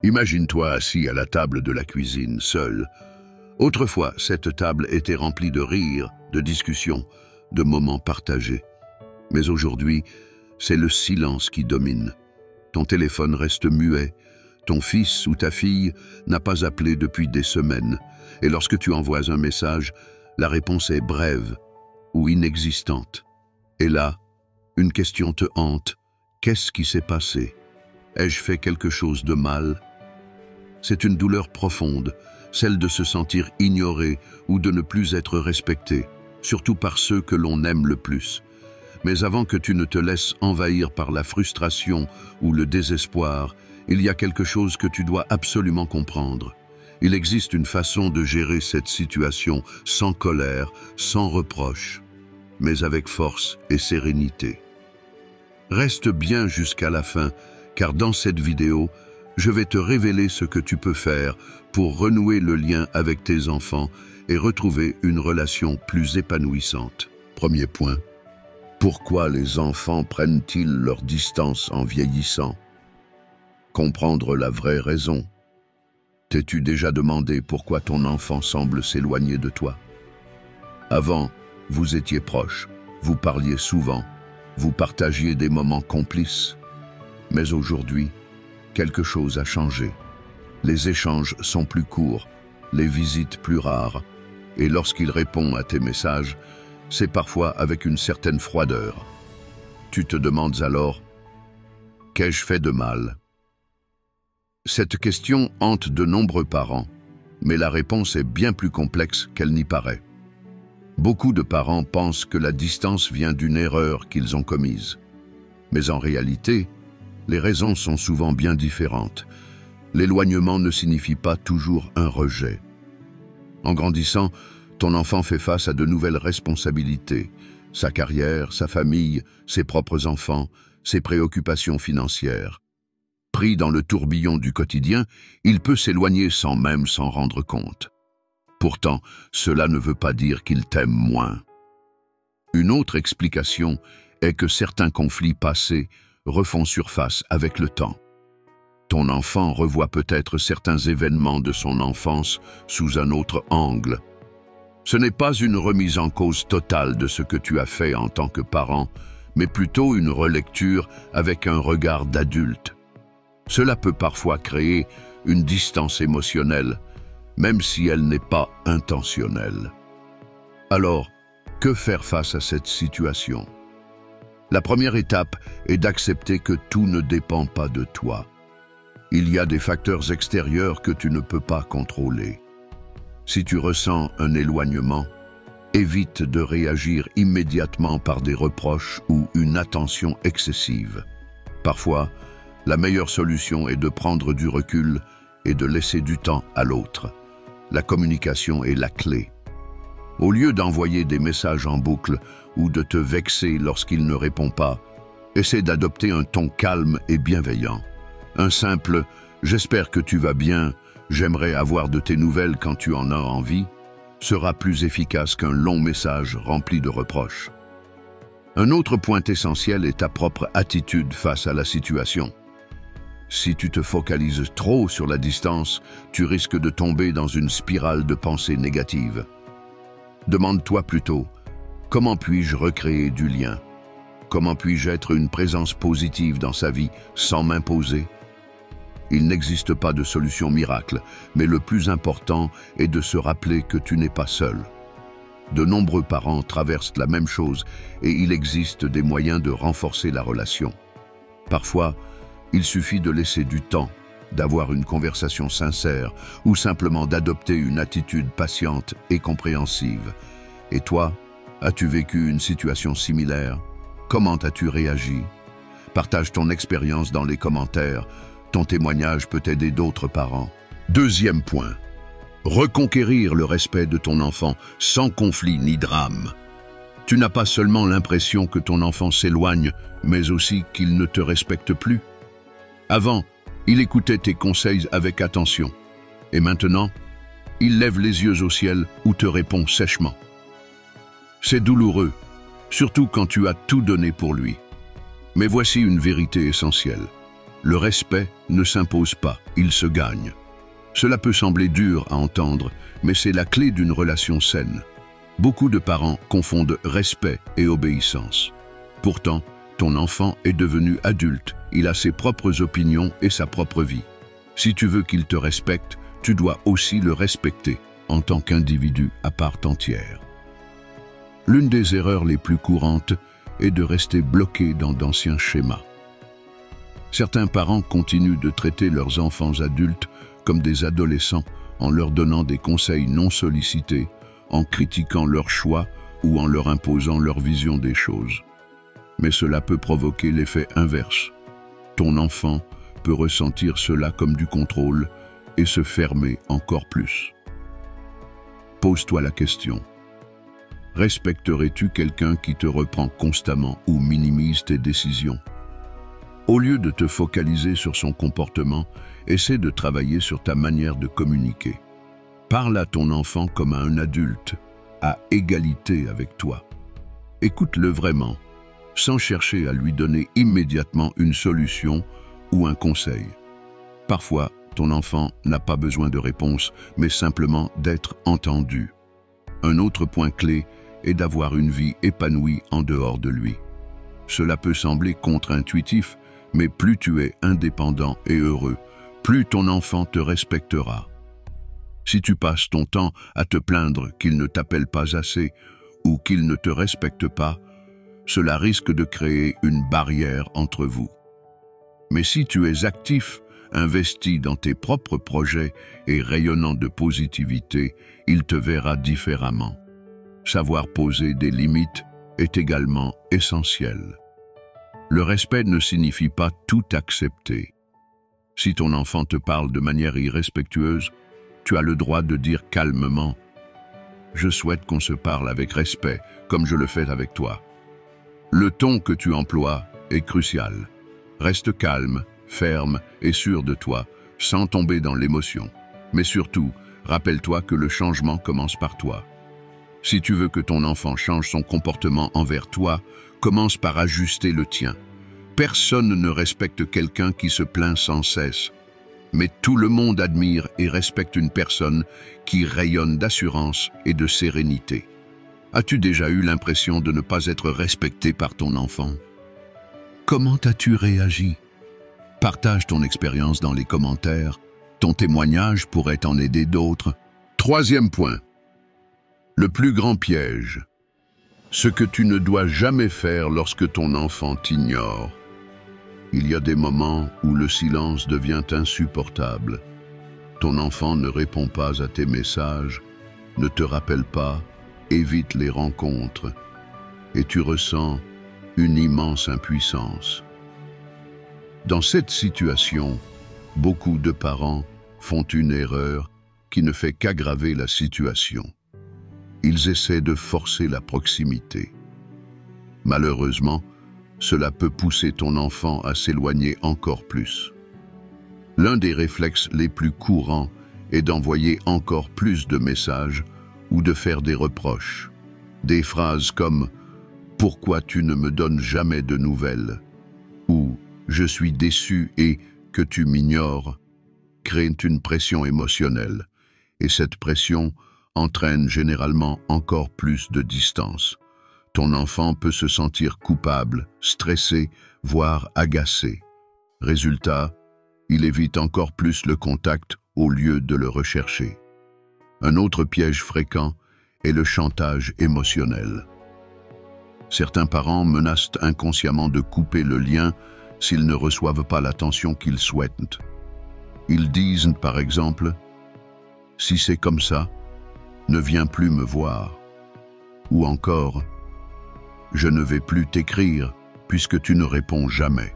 Imagine-toi assis à la table de la cuisine, seul. Autrefois, cette table était remplie de rires, de discussions, de moments partagés. Mais aujourd'hui, c'est le silence qui domine. Ton téléphone reste muet, ton fils ou ta fille n'a pas appelé depuis des semaines, et lorsque tu envoies un message, la réponse est brève ou inexistante. Et là, une question te hante. Qu'est-ce qui s'est passé? Ai-je fait quelque chose de mal? C'est une douleur profonde, celle de se sentir ignoré ou de ne plus être respecté, surtout par ceux que l'on aime le plus. Mais avant que tu ne te laisses envahir par la frustration ou le désespoir, il y a quelque chose que tu dois absolument comprendre. Il existe une façon de gérer cette situation sans colère, sans reproche, mais avec force et sérénité. Reste bien jusqu'à la fin, car dans cette vidéo, je vais te révéler ce que tu peux faire pour renouer le lien avec tes enfants et retrouver une relation plus épanouissante. Premier point. Pourquoi les enfants prennent-ils leur distance en vieillissant? Comprendre la vraie raison. T'es-tu déjà demandé pourquoi ton enfant semble s'éloigner de toi? Avant, vous étiez proches, vous parliez souvent, vous partagiez des moments complices. Mais aujourd'hui, quelque chose a changé. Les échanges sont plus courts, les visites plus rares, et lorsqu'il répond à tes messages, c'est parfois avec une certaine froideur. Tu te demandes alors, qu'ai-je fait de mal? Cette question hante de nombreux parents, mais la réponse est bien plus complexe qu'elle n'y paraît. Beaucoup de parents pensent que la distance vient d'une erreur qu'ils ont commise. Mais en réalité, les raisons sont souvent bien différentes. L'éloignement ne signifie pas toujours un rejet. En grandissant, ton enfant fait face à de nouvelles responsabilités. Sa carrière, sa famille, ses propres enfants, ses préoccupations financières. Pris dans le tourbillon du quotidien, il peut s'éloigner sans même s'en rendre compte. Pourtant, cela ne veut pas dire qu'il t'aime moins. Une autre explication est que certains conflits passés refont surface avec le temps. Ton enfant revoit peut-être certains événements de son enfance sous un autre angle. Ce n'est pas une remise en cause totale de ce que tu as fait en tant que parent, mais plutôt une relecture avec un regard d'adulte. Cela peut parfois créer une distance émotionnelle, même si elle n'est pas intentionnelle. Alors, que faire face à cette situation? La première étape est d'accepter que tout ne dépend pas de toi. Il y a des facteurs extérieurs que tu ne peux pas contrôler. Si tu ressens un éloignement, évite de réagir immédiatement par des reproches ou une attention excessive. Parfois, la meilleure solution est de prendre du recul et de laisser du temps à l'autre. La communication est la clé. Au lieu d'envoyer des messages en boucle ou de te vexer lorsqu'il ne répond pas, essaie d'adopter un ton calme et bienveillant. Un simple « j'espère que tu vas bien, j'aimerais avoir de tes nouvelles quand tu en as envie » sera plus efficace qu'un long message rempli de reproches. Un autre point essentiel est ta propre attitude face à la situation. Si tu te focalises trop sur la distance, tu risques de tomber dans une spirale de pensées négatives. Demande-toi plutôt, comment puis-je recréer du lien? Comment puis-je être une présence positive dans sa vie sans m'imposer? Il n'existe pas de solution miracle, mais le plus important est de se rappeler que tu n'es pas seul. De nombreux parents traversent la même chose et il existe des moyens de renforcer la relation. Parfois, il suffit de laisser du temps, d'avoir une conversation sincère ou simplement d'adopter une attitude patiente et compréhensive. Et toi, as-tu vécu une situation similaire? Comment as-tu réagi? Partage ton expérience dans les commentaires. Ton témoignage peut aider d'autres parents. Deuxième point. Reconquérir le respect de ton enfant sans conflit ni drame. Tu n'as pas seulement l'impression que ton enfant s'éloigne, mais aussi qu'il ne te respecte plus. Avant, il écoutait tes conseils avec attention. Et maintenant, il lève les yeux au ciel ou te répond sèchement. C'est douloureux, surtout quand tu as tout donné pour lui. Mais voici une vérité essentielle. Le respect ne s'impose pas, il se gagne. Cela peut sembler dur à entendre, mais c'est la clé d'une relation saine. Beaucoup de parents confondent respect et obéissance. Pourtant, ton enfant est devenu adulte, il a ses propres opinions et sa propre vie. Si tu veux qu'il te respecte, tu dois aussi le respecter en tant qu'individu à part entière. L'une des erreurs les plus courantes est de rester bloqué dans d'anciens schémas. Certains parents continuent de traiter leurs enfants adultes comme des adolescents en leur donnant des conseils non sollicités, en critiquant leurs choix ou en leur imposant leur vision des choses. Mais cela peut provoquer l'effet inverse. Ton enfant peut ressentir cela comme du contrôle et se fermer encore plus. Pose-toi la question. Respecterais-tu quelqu'un qui te reprend constamment ou minimise tes décisions? Au lieu de te focaliser sur son comportement, essaie de travailler sur ta manière de communiquer. Parle à ton enfant comme à un adulte, à égalité avec toi. Écoute-le vraiment, sans chercher à lui donner immédiatement une solution ou un conseil. Parfois, ton enfant n'a pas besoin de réponse, mais simplement d'être entendu. Un autre point clé est d'avoir une vie épanouie en dehors de lui. Cela peut sembler contre-intuitif, mais plus tu es indépendant et heureux, plus ton enfant te respectera. Si tu passes ton temps à te plaindre qu'il ne t'appelle pas assez ou qu'il ne te respecte pas, cela risque de créer une barrière entre vous. Mais si tu es actif, investi dans tes propres projets et rayonnant de positivité, il te verra différemment. Savoir poser des limites est également essentiel. Le respect ne signifie pas tout accepter. Si ton enfant te parle de manière irrespectueuse, tu as le droit de dire calmement « Je souhaite qu'on se parle avec respect, comme je le fais avec toi ». Le ton que tu emploies est crucial. Reste calme, ferme et sûr de toi, sans tomber dans l'émotion. Mais surtout, rappelle-toi que le changement commence par toi. Si tu veux que ton enfant change son comportement envers toi, commence par ajuster le tien. Personne ne respecte quelqu'un qui se plaint sans cesse. Mais tout le monde admire et respecte une personne qui rayonne d'assurance et de sérénité. As-tu déjà eu l'impression de ne pas être respecté par ton enfant? Comment as-tu réagi? Partage ton expérience dans les commentaires. Ton témoignage pourrait en aider d'autres. Troisième point. Le plus grand piège. Ce que tu ne dois jamais faire lorsque ton enfant t'ignore. Il y a des moments où le silence devient insupportable. Ton enfant ne répond pas à tes messages, ne te rappelle pas, évite les rencontres, et tu ressens une immense impuissance. Dans cette situation, beaucoup de parents font une erreur qui ne fait qu'aggraver la situation. Ils essaient de forcer la proximité. Malheureusement, cela peut pousser ton enfant à s'éloigner encore plus. L'un des réflexes les plus courants est d'envoyer encore plus de messages ou de faire des reproches. Des phrases comme « Pourquoi tu ne me donnes jamais de nouvelles ?» ou « Je suis déçu et que tu m'ignores » créent une pression émotionnelle, et cette pression entraîne généralement encore plus de distance. Ton enfant peut se sentir coupable, stressé, voire agacé. Résultat, il évite encore plus le contact au lieu de le rechercher. Un autre piège fréquent est le chantage émotionnel. Certains parents menacent inconsciemment de couper le lien s'ils ne reçoivent pas l'attention qu'ils souhaitent. Ils disent, par exemple, « Si c'est comme ça, ne viens plus me voir » ou encore « Je ne vais plus t'écrire puisque tu ne réponds jamais ».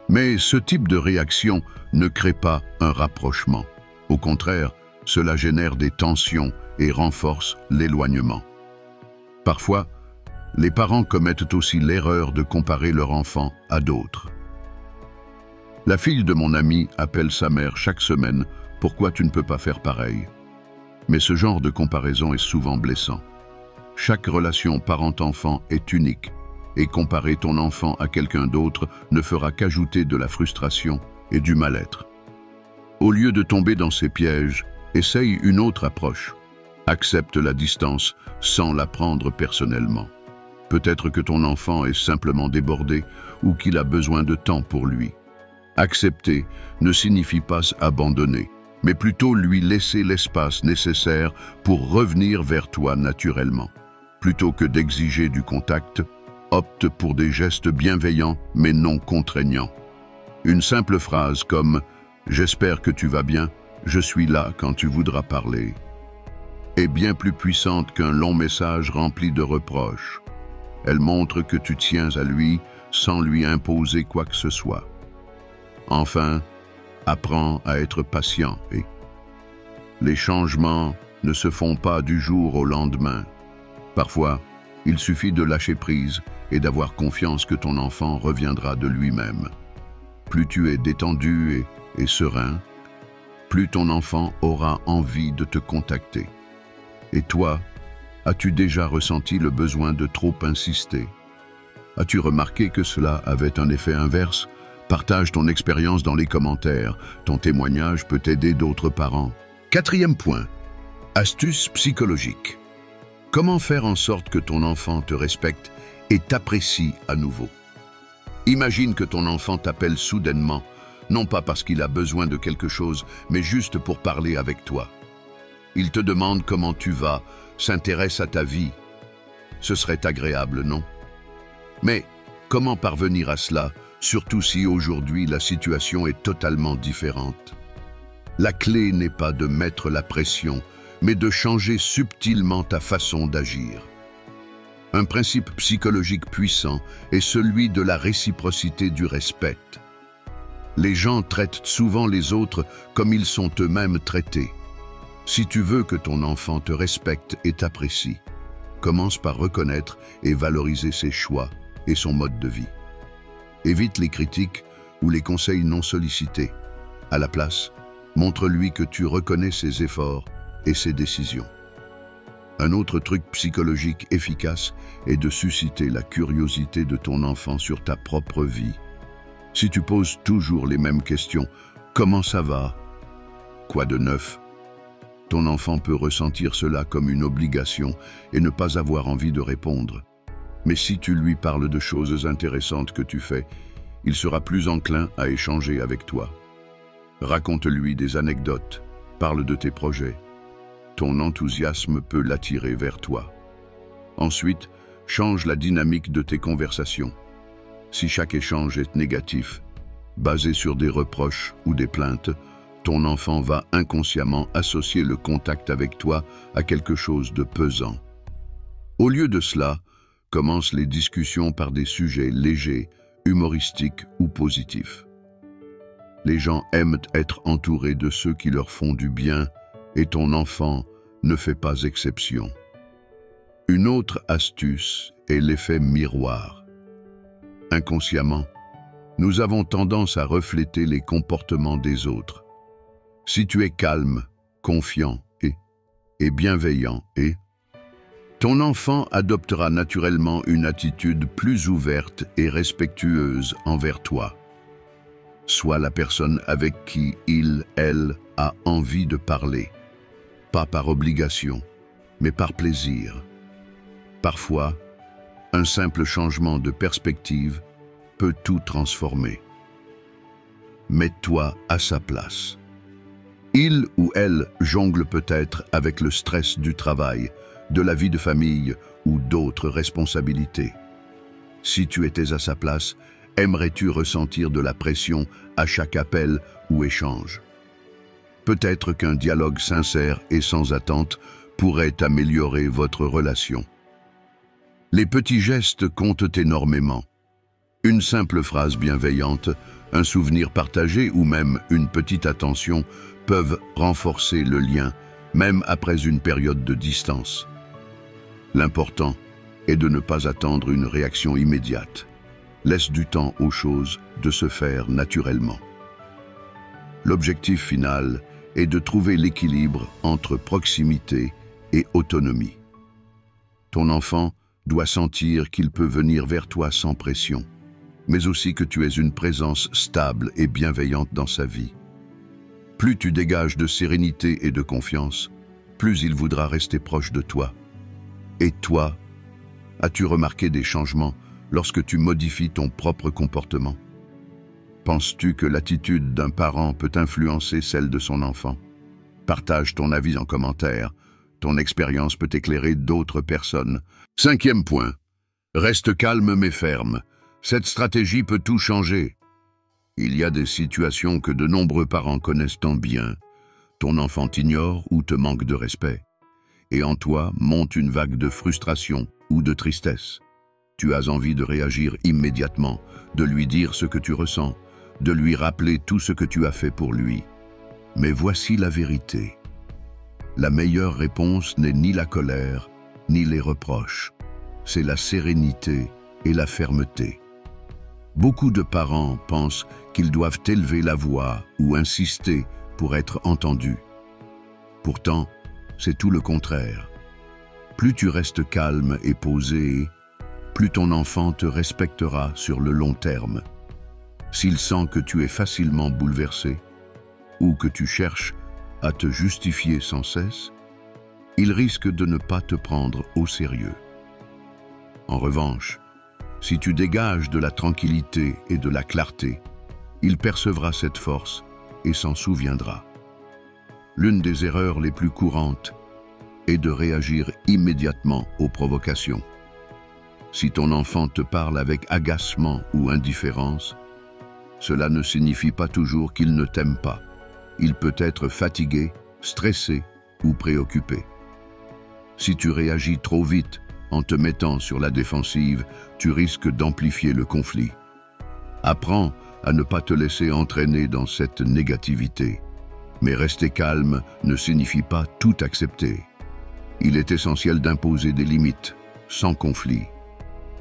Mais ce type de réaction ne crée pas un rapprochement. Au contraire, cela génère des tensions et renforce l'éloignement. Parfois, les parents commettent aussi l'erreur de comparer leur enfant à d'autres. La fille de mon ami appelle sa mère chaque semaine « Pourquoi tu ne peux pas faire pareil ?» Mais ce genre de comparaison est souvent blessant. Chaque relation parent-enfant est unique, et comparer ton enfant à quelqu'un d'autre ne fera qu'ajouter de la frustration et du mal-être. Au lieu de tomber dans ces pièges, essaye une autre approche. Accepte la distance sans la prendre personnellement. Peut-être que ton enfant est simplement débordé ou qu'il a besoin de temps pour lui. Accepter ne signifie pas abandonner, mais plutôt lui laisser l'espace nécessaire pour revenir vers toi naturellement. Plutôt que d'exiger du contact, opte pour des gestes bienveillants mais non contraignants. Une simple phrase comme « J'espère que tu vas bien, je suis là quand tu voudras parler » est bien plus puissante qu'un long message rempli de reproches. Elle montre que tu tiens à lui sans lui imposer quoi que ce soit. Enfin, apprends à être patient et les changements ne se font pas du jour au lendemain. Parfois, il suffit de lâcher prise et d'avoir confiance que ton enfant reviendra de lui-même. Plus tu es détendu et serein, plus ton enfant aura envie de te contacter. Et toi, as-tu déjà ressenti le besoin de trop insister? As-tu remarqué que cela avait un effet inverse? Partage ton expérience dans les commentaires. Ton témoignage peut aider d'autres parents. 4e point. Astuce psychologique. Comment faire en sorte que ton enfant te respecte et t'apprécie à nouveau? Imagine que ton enfant t'appelle soudainement, non pas parce qu'il a besoin de quelque chose, mais juste pour parler avec toi. Il te demande comment tu vas, s'intéresse à ta vie. Ce serait agréable, non? Mais comment parvenir à cela, surtout si aujourd'hui la situation est totalement différente? La clé n'est pas de mettre la pression, mais de changer subtilement ta façon d'agir. Un principe psychologique puissant est celui de la réciprocité du respect. Les gens traitent souvent les autres comme ils sont eux-mêmes traités. Si tu veux que ton enfant te respecte et t'apprécie, commence par reconnaître et valoriser ses choix et son mode de vie. Évite les critiques ou les conseils non sollicités. À la place, montre-lui que tu reconnais ses efforts et ses décisions. Un autre truc psychologique efficace est de susciter la curiosité de ton enfant sur ta propre vie. Si tu poses toujours les mêmes questions, comment ça va? Quoi de neuf? Ton enfant peut ressentir cela comme une obligation et ne pas avoir envie de répondre. Mais si tu lui parles de choses intéressantes que tu fais, il sera plus enclin à échanger avec toi. Raconte-lui des anecdotes, parle de tes projets. Ton enthousiasme peut l'attirer vers toi. Ensuite, change la dynamique de tes conversations. Si chaque échange est négatif, basé sur des reproches ou des plaintes, ton enfant va inconsciemment associer le contact avec toi à quelque chose de pesant. Au lieu de cela, commence les discussions par des sujets légers, humoristiques ou positifs. Les gens aiment être entourés de ceux qui leur font du bien et ton enfant ne fait pas exception. Une autre astuce est l'effet miroir. Inconsciemment, nous avons tendance à refléter les comportements des autres. Si tu es calme, confiant et bienveillant ton enfant adoptera naturellement une attitude plus ouverte et respectueuse envers toi. Sois la personne avec qui elle a envie de parler, pas par obligation, mais par plaisir. Parfois, un simple changement de perspective peut tout transformer. Mets-toi à sa place. Il ou elle jongle peut-être avec le stress du travail, de la vie de famille ou d'autres responsabilités. Si tu étais à sa place, aimerais-tu ressentir de la pression à chaque appel ou échange? Peut-être qu'un dialogue sincère et sans attente pourrait améliorer votre relation. Les petits gestes comptent énormément. Une simple phrase bienveillante, un souvenir partagé ou même une petite attention peuvent renforcer le lien, même après une période de distance. L'important est de ne pas attendre une réaction immédiate. Laisse du temps aux choses de se faire naturellement. L'objectif final est de trouver l'équilibre entre proximité et autonomie. Ton enfant doit sentir qu'il peut venir vers toi sans pression, mais aussi que tu es une présence stable et bienveillante dans sa vie. Plus tu dégages de sérénité et de confiance, plus il voudra rester proche de toi. Et toi, as-tu remarqué des changements lorsque tu modifies ton propre comportement? Penses-tu que l'attitude d'un parent peut influencer celle de son enfant? Partage ton avis en commentaire. Ton expérience peut éclairer d'autres personnes. 5e point. Reste calme mais ferme. Cette stratégie peut tout changer. Il y a des situations que de nombreux parents connaissent tant bien. Ton enfant t'ignore ou te manque de respect. Et en toi monte une vague de frustration ou de tristesse. Tu as envie de réagir immédiatement, de lui dire ce que tu ressens, de lui rappeler tout ce que tu as fait pour lui. Mais voici la vérité. La meilleure réponse n'est ni la colère, ni les reproches. C'est la sérénité et la fermeté. Beaucoup de parents pensent qu'ils doivent élever la voix ou insister pour être entendus. Pourtant, c'est tout le contraire. Plus tu restes calme et posé, plus ton enfant te respectera sur le long terme. S'il sent que tu es facilement bouleversé ou que tu cherches à te justifier sans cesse, il risque de ne pas te prendre au sérieux. En revanche, si tu dégages de la tranquillité et de la clarté, il percevra cette force et s'en souviendra. L'une des erreurs les plus courantes est de réagir immédiatement aux provocations. Si ton enfant te parle avec agacement ou indifférence, cela ne signifie pas toujours qu'il ne t'aime pas. Il peut être fatigué, stressé ou préoccupé. Si tu réagis trop vite en te mettant sur la défensive, tu risques d'amplifier le conflit. Apprends à ne pas te laisser entraîner dans cette négativité. Mais rester calme ne signifie pas tout accepter. Il est essentiel d'imposer des limites, sans conflit.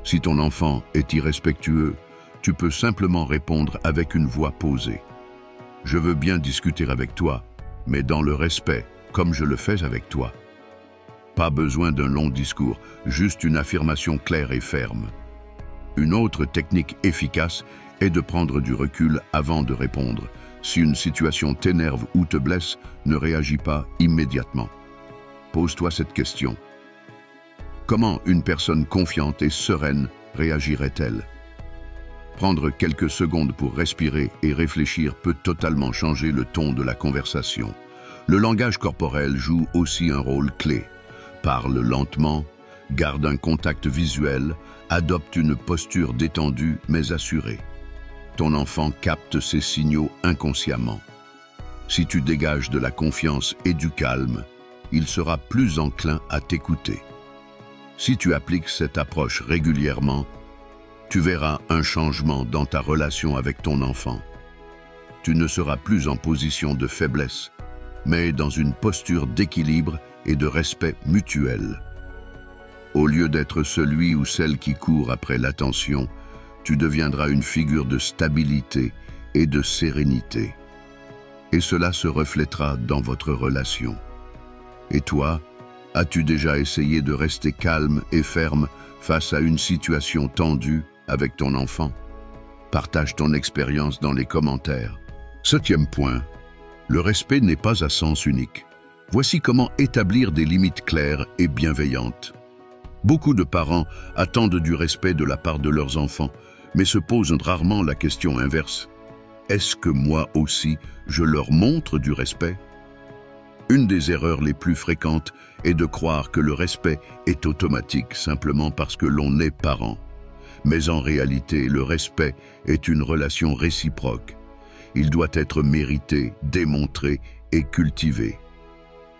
Si ton enfant est irrespectueux, tu peux simplement répondre avec une voix posée. Je veux bien discuter avec toi, mais dans le respect, comme je le fais avec toi. Pas besoin d'un long discours, juste une affirmation claire et ferme. Une autre technique efficace est de prendre du recul avant de répondre. Si une situation t'énerve ou te blesse, ne réagis pas immédiatement. Pose-toi cette question. Comment une personne confiante et sereine réagirait-elle? Prendre quelques secondes pour respirer et réfléchir peut totalement changer le ton de la conversation. Le langage corporel joue aussi un rôle clé. Parle lentement, garde un contact visuel, adopte une posture détendue mais assurée. Ton enfant capte ces signaux inconsciemment. Si tu dégages de la confiance et du calme, il sera plus enclin à t'écouter. Si tu appliques cette approche régulièrement, tu verras un changement dans ta relation avec ton enfant. Tu ne seras plus en position de faiblesse, mais dans une posture d'équilibre et de respect mutuel. Au lieu d'être celui ou celle qui court après l'attention, tu deviendras une figure de stabilité et de sérénité. Et cela se reflètera dans votre relation. Et toi, as-tu déjà essayé de rester calme et ferme face à une situation tendue avec ton enfant? Partage ton expérience dans les commentaires. 7e point. Le respect n'est pas à sens unique. Voici comment établir des limites claires et bienveillantes. Beaucoup de parents attendent du respect de la part de leurs enfants, mais se posent rarement la question inverse. Est-ce que moi aussi, je leur montre du respect? Une des erreurs les plus fréquentes est de croire que le respect est automatique simplement parce que l'on est parent. Mais en réalité, le respect est une relation réciproque. Il doit être mérité, démontré et cultivé.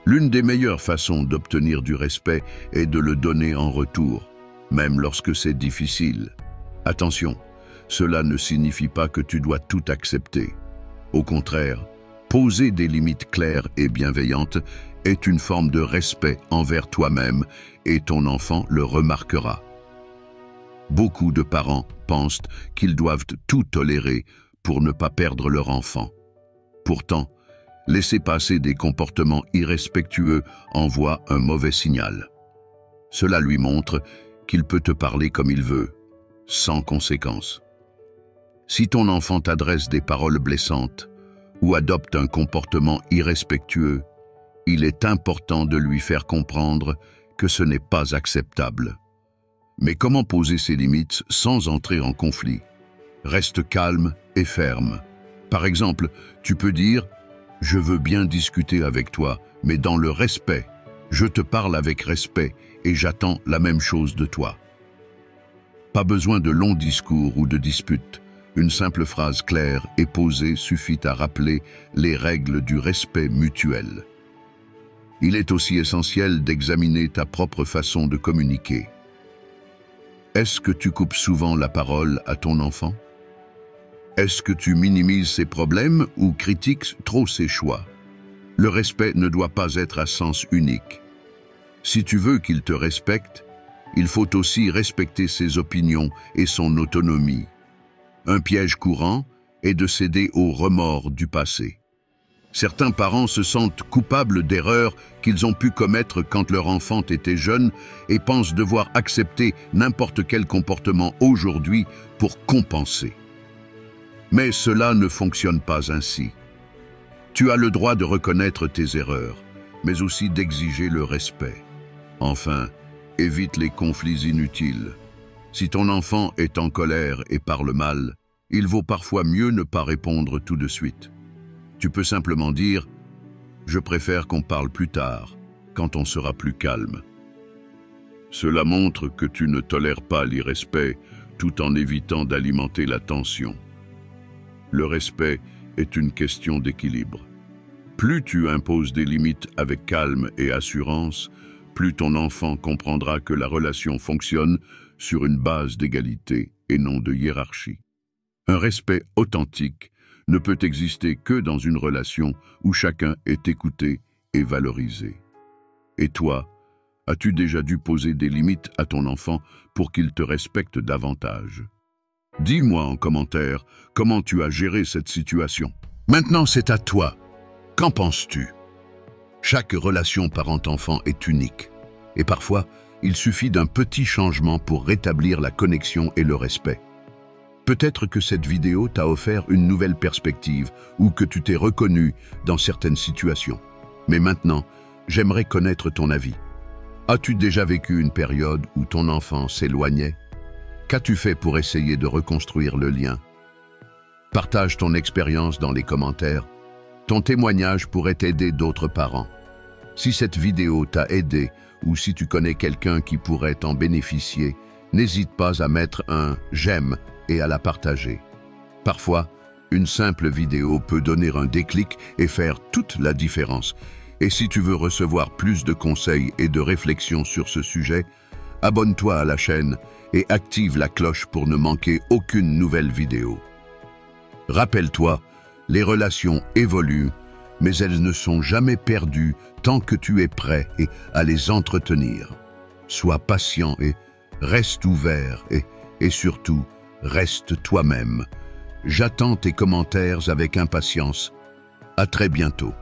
L'une des meilleures façons d'obtenir du respect est de le donner en retour, même lorsque c'est difficile. Attention, cela ne signifie pas que tu dois tout accepter. Au contraire, poser des limites claires et bienveillantes est une forme de respect envers toi-même et ton enfant le remarquera. Beaucoup de parents pensent qu'ils doivent tout tolérer pour ne pas perdre leur enfant. Pourtant, laisser passer des comportements irrespectueux envoie un mauvais signal. Cela lui montre qu'il peut te parler comme il veut, sans conséquence. Si ton enfant t'adresse des paroles blessantes ou adopte un comportement irrespectueux, il est important de lui faire comprendre que ce n'est pas acceptable. Mais comment poser ses limites sans entrer en conflit? Reste calme et ferme. Par exemple, tu peux dire « Je veux bien discuter avec toi, mais dans le respect. Je te parle avec respect et j'attends la même chose de toi. » Pas besoin de longs discours ou de disputes. Une simple phrase claire et posée suffit à rappeler les règles du respect mutuel. Il est aussi essentiel d'examiner ta propre façon de communiquer. Est-ce que tu coupes souvent la parole à ton enfant? Est-ce que tu minimises ses problèmes ou critiques trop ses choix? Le respect ne doit pas être à sens unique. Si tu veux qu'il te respecte, il faut aussi respecter ses opinions et son autonomie. Un piège courant est de céder aux remords du passé. Certains parents se sentent coupables d'erreurs qu'ils ont pu commettre quand leur enfant était jeune et pensent devoir accepter n'importe quel comportement aujourd'hui pour compenser. Mais cela ne fonctionne pas ainsi. Tu as le droit de reconnaître tes erreurs, mais aussi d'exiger le respect. Enfin, évite les conflits inutiles. Si ton enfant est en colère et parle mal, il vaut parfois mieux ne pas répondre tout de suite. Tu peux simplement dire « Je préfère qu'on parle plus tard, quand on sera plus calme ». Cela montre que tu ne tolères pas l'irrespect tout en évitant d'alimenter la tension. Le respect est une question d'équilibre. Plus tu imposes des limites avec calme et assurance, plus ton enfant comprendra que la relation fonctionne sur une base d'égalité et non de hiérarchie. Un respect authentique ne peut exister que dans une relation où chacun est écouté et valorisé. Et toi, as-tu déjà dû poser des limites à ton enfant pour qu'il te respecte davantage? Dis-moi en commentaire comment tu as géré cette situation. Maintenant, c'est à toi. Qu'en penses-tu? Chaque relation parent-enfant est unique. Et parfois, il suffit d'un petit changement pour rétablir la connexion et le respect. Peut-être que cette vidéo t'a offert une nouvelle perspective ou que tu t'es reconnu dans certaines situations. Mais maintenant, j'aimerais connaître ton avis. As-tu déjà vécu une période où ton enfant s'éloignait? Qu'as-tu fait pour essayer de reconstruire le lien? Partage ton expérience dans les commentaires. Ton témoignage pourrait aider d'autres parents. Si cette vidéo t'a aidé ou si tu connais quelqu'un qui pourrait en bénéficier, n'hésite pas à mettre un « j'aime » et à la partager. Parfois, une simple vidéo peut donner un déclic et faire toute la différence. Et si tu veux recevoir plus de conseils et de réflexions sur ce sujet, abonne-toi à la chaîne et active la cloche pour ne manquer aucune nouvelle vidéo. Rappelle-toi, les relations évoluent, mais elles ne sont jamais perdues tant que tu es prêt à les entretenir. Sois patient et reste ouvert et surtout, reste toi-même. J'attends tes commentaires avec impatience. À très bientôt.